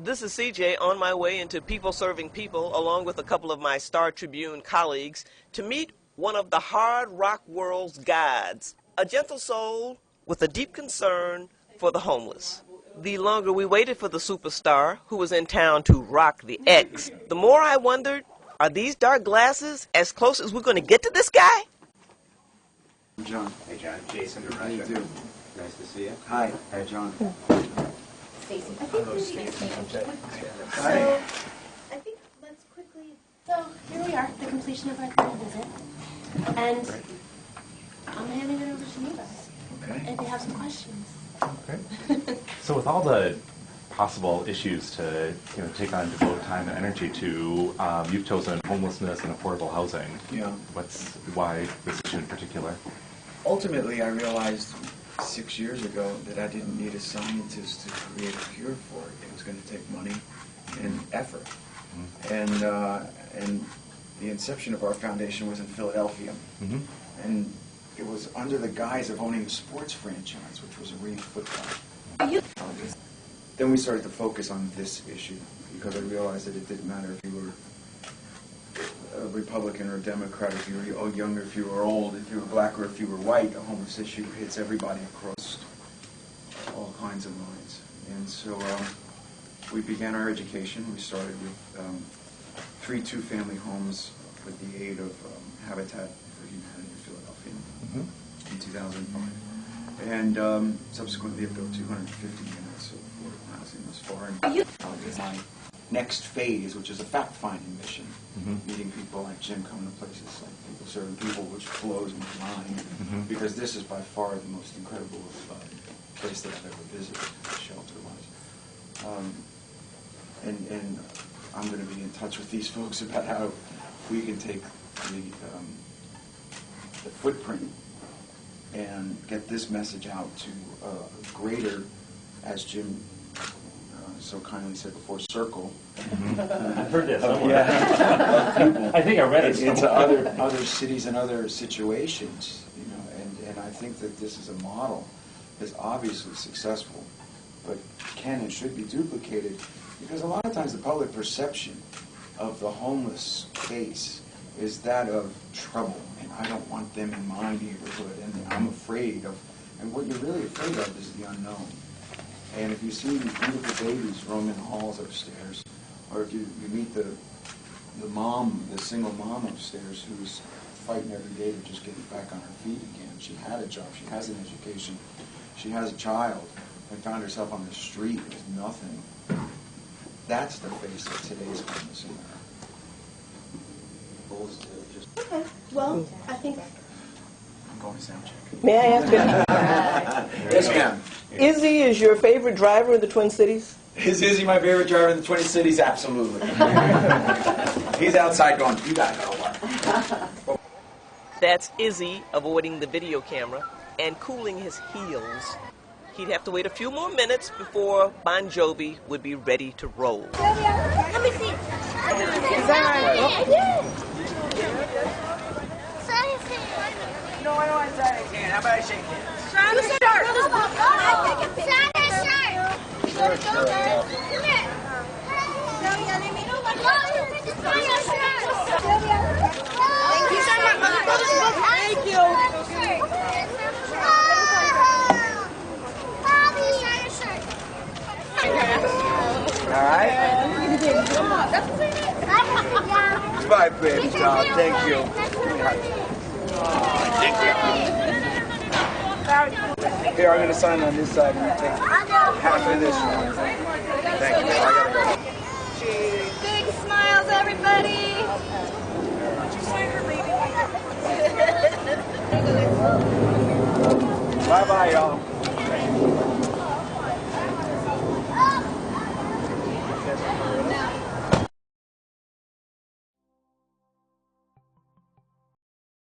This is CJ on my way into People Serving People, along with a couple of my Star Tribune colleagues, to meet one of the hard rock world's gods, a gentle soul with a deep concern for the homeless. The longer we waited for the superstar, who was in town to rock the X, the more I wondered, are these dark glasses as close as we're going to get to this guy? John. Hey, John. Jason to How do you Russia. do? Nice to see you. Hi. Hi, John. Stacey. Hello, Stacy. Hi. I think let's quickly. So here we are, the completion of our third visit, and I'm handing it over to you guys. Okay. If you have some questions. Okay. So with all the possible issues to take on, devote time and energy to, you've chosen homelessness and affordable housing. Yeah. Why this issue in particular? Ultimately, I realized 6 years ago that I didn't need a scientist to create a cure for it. It was going to take money and effort. And the inception of our foundation was in Philadelphia. And it was under the guise of owning a sports franchise, which was Arena Football. Then we started to focus on this issue because I realized that it didn't matter if you were a Republican or a Democrat, if you were young or if you were old, if you were black or if you were white. The homeless issue hits everybody across all kinds of lines. And so we began our education. We started with 3 two-family homes with the aid of Habitat for Humanity in Philadelphia in 2005. And subsequently have built 250 units of affordable housing thus far. And my next phase, which is a fact-finding mission, meeting people like Jim, coming to places like People Serving People, which blows my mind, because this is by far the most incredible place that I've ever visited, shelter-wise. And I'm going to be in touch with these folks about how we can take the footprint and get this message out to a greater, as Jim so kindly said before, circle. I've heard this. People I think I read it into other cities and other situations, and I think that this is a model that's obviously successful, but can and should be duplicated, because a lot of times the public perception of the homeless case is that of trouble, and I don't want them in my neighborhood, and I'm afraid of, and what you're really afraid of is the unknown. And if you see beautiful babies roaming the halls upstairs, or if you meet the single mom upstairs who's fighting every day to just get back on her feet again. She had a job, she has an education, she has a child, and found herself on the street with nothing. That's the face of today's homeless America. Okay. Well, I think. I'm going to sound check. May I ask you? Yes, ma'am. Izzy is your favorite driver in the Twin Cities? Is Izzy my favorite driver in the Twin Cities? Absolutely. He's outside going, you gotta go work. That's Izzy avoiding the video camera and cooling his heels. He'd have to wait a few more minutes before Bon Jovi would be ready to roll. Let me see. Is that right? No, I don't want to shake hands. How about I shake hands? Sign the shirt. Sign the shirt. Sure. Come here. Sign your shirt. Thank you so much. Thank you. Bobby, sign your shirt. All right? Goodbye, baby doll. Thank you. Here, I'm going to sign on this side and you take half of this one. Thank you. I gotta go. Big smiles, everybody. Bye-bye, y'all.